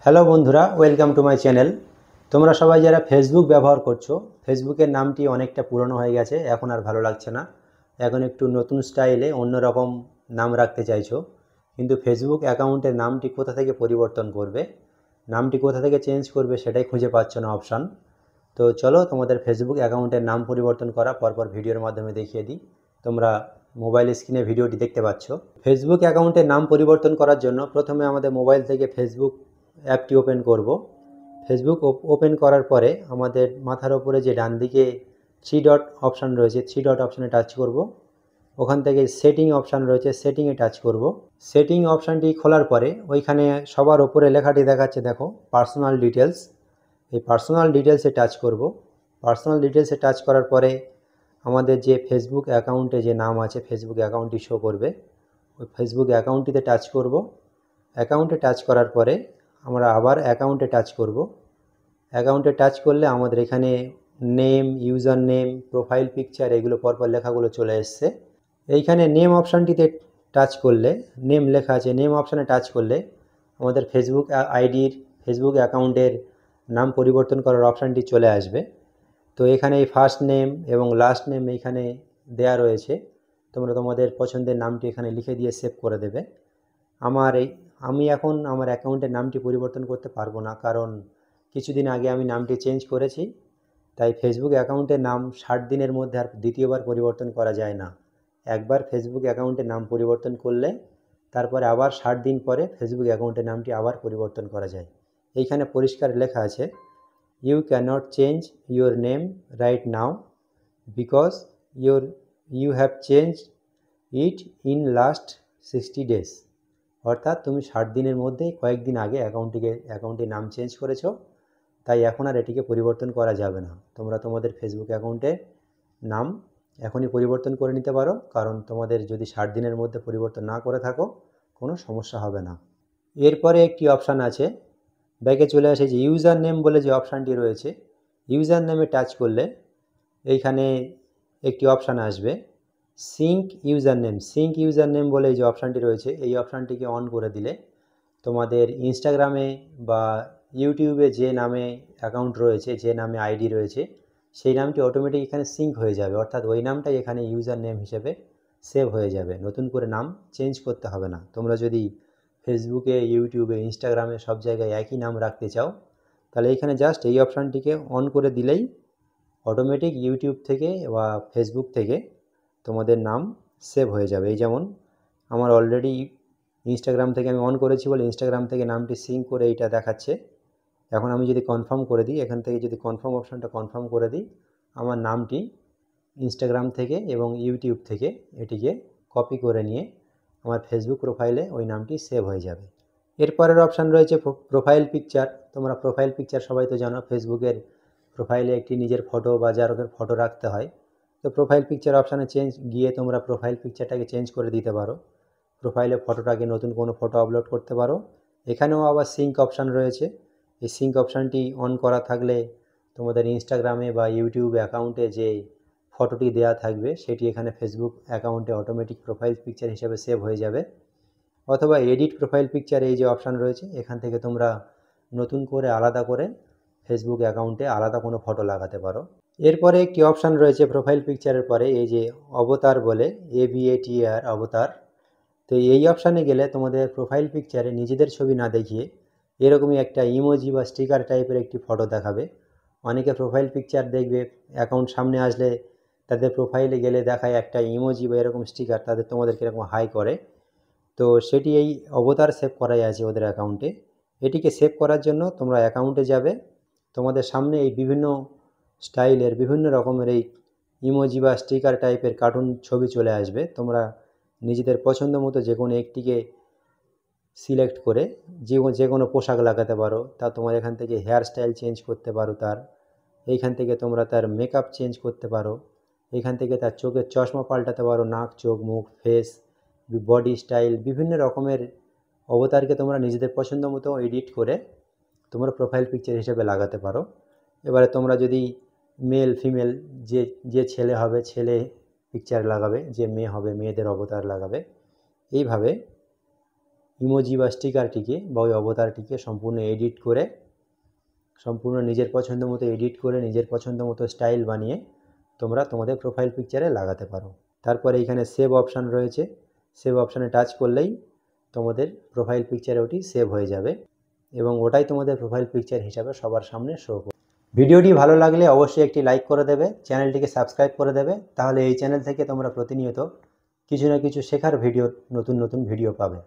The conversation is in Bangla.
হ্যালো বন্ধুরা, ওয়েলকাম টু মাই চ্যানেল। তোমরা সবাই যারা ফেসবুক ব্যবহার করছো, ফেসবুকের নামটি অনেকটা পুরনো হয়ে গেছে, এখন আর ভালো লাগছে না। এখন একটু নতুন স্টাইলে অন্যরকম নাম রাখতে চাইছো, কিন্তু ফেসবুক অ্যাকাউন্টের নামটি কোথা থেকে পরিবর্তন করবে, নামটি কোথা থেকে চেঞ্জ করবে সেটাই খুঁজে পাচ্ছ না অপশান। তো চলো তোমাদের ফেসবুক অ্যাকাউন্টের নাম পরিবর্তন করা পরপর ভিডিওর মাধ্যমে দেখিয়ে দিই। তোমরা মোবাইল স্ক্রিনে ভিডিওটি দেখতে পাচ্ছ। ফেসবুক অ্যাকাউন্টের নাম পরিবর্তন করার জন্য প্রথমে আমাদের মোবাইল থেকে ফেসবুক অ্যাপটি ওপেন করব। ফেসবুক ওপেন করার পরে আমাদের মাথার ওপরে যে ডান দিকে থ্রি ডট অপশান রয়েছে, থ্রি ডট অপশানে টাচ করব। ওখান থেকে সেটিং অপশান রয়েছে, সেটিংয়ে টাচ করব। সেটিং অপশানটি খোলার পরে ওইখানে সবার ওপরে লেখাটি দেখাচ্ছে, দেখো পার্সোনাল ডিটেলস। এই পার্সোনাল ডিটেলসে টাচ করব। পার্সোনাল ডিটেলসে টাচ করার পরে আমাদের যে ফেসবুক অ্যাকাউন্টে যে নাম আছে, ফেসবুক অ্যাকাউন্টটি শো করবে। ওই ফেসবুক অ্যাকাউন্টটিতে টাচ করব। অ্যাকাউন্টে টাচ করার পরে আমরা আবার অ্যাকাউন্টে টাচ করব। অ্যাকাউন্টে টাচ করলে আমাদের এখানে name, user name, profile picture, এগুলো পরপর লেখাগুলো চলে এসছে। এইখানে নেম অপশানটিতে টাচ করলে, নেম লেখা আছে, নেম অপশানে টাচ করলে আমাদের ফেসবুক আইডির, ফেসবুক অ্যাকাউন্টের নাম পরিবর্তন করার অপশানটি চলে আসবে। তো এখানে এই ফার্স্ট নেম এবং লাস্ট নেম এইখানে দেয়া রয়েছে, তোমরা তোমাদের পছন্দের নামটি এখানে লিখে দিয়ে সেভ করে দেবে। আমি এখন আমার অ্যাকাউন্টের নামটি পরিবর্তন করতে পারবো না, কারণ কিছুদিন আগে আমি নামটি চেঞ্জ করেছি। তাই ফেসবুক অ্যাকাউন্টের নাম 60 দিনের মধ্যে আর দ্বিতীয়বার পরিবর্তন করা যায় না। একবার ফেসবুক অ্যাকাউন্টের নাম পরিবর্তন করলে তারপরে আবার 60 দিন পরে ফেসবুক অ্যাকাউন্টের নামটি আবার পরিবর্তন করা যায়। এইখানে পরিষ্কার লেখা আছে, you cannot change your name right now because you have change it in last 60 days. অর্থাৎ তুমি 60 দিনের মধ্যে কয়েকদিন আগে অ্যাকাউন্টের নাম চেঞ্জ করেছো, তাই এখন আর এটিকে পরিবর্তন করা যাবে না। তোমরা তোমাদের ফেসবুক অ্যাকাউন্টের নাম এখনই পরিবর্তন করে নিতে পারো, কারণ তোমাদের যদি 60 দিনের মধ্যে পরিবর্তন না করে থাকো কোনো সমস্যা হবে না। এরপরে একটি অপশান আছে, ব্যাকে চলে আসে, যে ইউজার নেম বলে যে অপশানটি রয়েছে, ইউজার নেমে টাচ করলে এইখানে একটি অপশান আসবে, sync user name. Sync user name বলে যে অপশানটি রয়েছে, এই অপশানটিকে অন করে দিলে তোমাদের ইনস্টাগ্রামে বা ইউটিউবে যে নামে অ্যাকাউন্ট রয়েছে, যে নামে আইডি রয়েছে, সেই নামটি অটোমেটিক এখানে সিঙ্ক হয়ে যাবে। অর্থাৎ ওই নামটাই এখানে ইউজার নেম হিসেবে সেভ হয়ে যাবে, নতুন করে নাম চেঞ্জ করতে হবে না। তোমরা যদি ফেসবুকে, ইউটিউবে, ইনস্টাগ্রামে সব জায়গায় একই নাম রাখতে চাও, তাহলে এইখানে জাস্ট এই অপশানটিকে অন করে দিলেই অটোমেটিক ইউটিউব থেকে বা ফেসবুক থেকে তোমাদের নাম সেভ হয়ে যাবে। এই যেমন আমার অলরেডি ইনস্টাগ্রাম থেকে আমি অন করেছি বলে ইনস্টাগ্রাম থেকে নামটি সিঙ্ক করে এইটা দেখাচ্ছে। এখন আমি যদি কনফার্ম করে দিই, এখান থেকে যদি কনফার্ম অপশানটা কনফার্ম করে দিই, আমার নামটি ইনস্টাগ্রাম থেকে এবং ইউটিউব থেকে এটিকে কপি করে নিয়ে আমার ফেসবুক প্রোফাইলে ওই নামটি সেভ হয়ে যাবে। এরপরের অপশান রয়েছে প্রোফাইল পিকচার। তোমরা প্রোফাইল পিকচার সবাই তো জানো, ফেসবুকের প্রোফাইলে একটি নিজের ফটো বা যার ফটো রাখতে হয়। তো প্রোফাইল পিকচার অপশানে গিয়ে তোমরা প্রোফাইল পিকচারটাকে চেঞ্জ করে দিতে পারো। প্রোফাইলে ফটোটাকে নতুন কোনো ফটো আপলোড করতে পারো। এখানেও আবার সিঙ্ক অপশান রয়েছে। এই সিঙ্ক অপশানটি অন করা থাকলে তোমাদের ইনস্টাগ্রামে বা ইউটিউব অ্যাকাউন্টে যে ফটোটি দেওয়া থাকবে সেটি এখানে ফেসবুক অ্যাকাউন্টে অটোমেটিক প্রোফাইল পিকচার হিসেবে সেভ হয়ে যাবে। অথবা এডিট প্রোফাইল পিকচার, এই যে অপশান রয়েছে, এখান থেকে তোমরা নতুন করে আলাদা করে ফেসবুক অ্যাকাউন্টে আলাদা কোনো ফটো লাগাতে পারো। এরপরে একটি অপশান রয়েছে প্রোফাইল পিকচারের পরে, এই যে অবতার বলে, AVATAR, অবতার। তো এই অপশানে গেলে তোমাদের প্রোফাইল পিকচারে নিজেদের ছবি না দেখিয়ে এরকমই একটা ইমোজি বা স্টিকার টাইপের একটি ফটো দেখাবে। অনেকে প্রোফাইল পিকচার দেখবে, অ্যাকাউন্ট সামনে আসলে তাদের প্রোফাইলে গেলে দেখায় একটা ইমোজি বা এরকম স্টিকার, তোমাদেরকে এরকম হাই করে। তো সেটি এই অবতার সেভ করাই আছে ওদের অ্যাকাউন্টে। এটিকে সেভ করার জন্য তোমরা অ্যাকাউন্টে যাবে, তোমাদের সামনে এই বিভিন্ন স্টাইলের, বিভিন্ন রকমের এই ইমোজি বা স্টিকার টাইপের কার্টুন ছবি চলে আসবে। তোমরা নিজেদের পছন্দ মতো যে কোনো একটিকে সিলেক্ট করে যে কোনো পোশাক লাগাতে পারো। তা তোমার এখান থেকে হেয়ার স্টাইল চেঞ্জ করতে পারো, এইখান থেকে তোমরা তার মেকআপ চেঞ্জ করতে পারো, এখান থেকে তার চোখের চশমা পাল্টাতে পারো, নাক, চোখ, মুখ, ফেস, বডি স্টাইল, বিভিন্ন রকমের অবতারকে তোমরা নিজেদের পছন্দ মতো এডিট করে তোমরা প্রোফাইল পিকচার হিসেবে লাগাতে পারো। এবারে তোমরা যদি মেল ফিমেল, যে ছেলে হবে ছেলে পিকচার লাগাবে, যে মেয়ে হবে মেয়েদের অবতার লাগাবে। এইভাবে ইমোজি বা স্টিকারটিকে বা ওই অবতারটিকে সম্পূর্ণ এডিট করে, সম্পূর্ণ নিজের পছন্দ মতো এডিট করে, নিজের পছন্দ মতো স্টাইল বানিয়ে তোমরা তোমাদের প্রোফাইল পিকচারে লাগাতে পারো। তারপরে এইখানে সেভ অপশান রয়েছে, সেভ অপশানে টাচ করলেই তোমাদের প্রোফাইল পিকচারে ওটি সেভ হয়ে যাবে এবং ওটাই তোমাদের প্রোফাইল পিকচার হিসাবে সবার সামনে শো করবে। ভিডিওটি ভালো লাগলে অবশ্যই একটি লাইক করে দেবে, চ্যানেলটিকে সাবস্ক্রাইব করে দেবে, তাহলে এই চ্যানেল থেকে তোমরা প্রতিনিয়ত কিছু না কিছু শেখার ভিডিও, নতুন নতুন ভিডিও পাবে।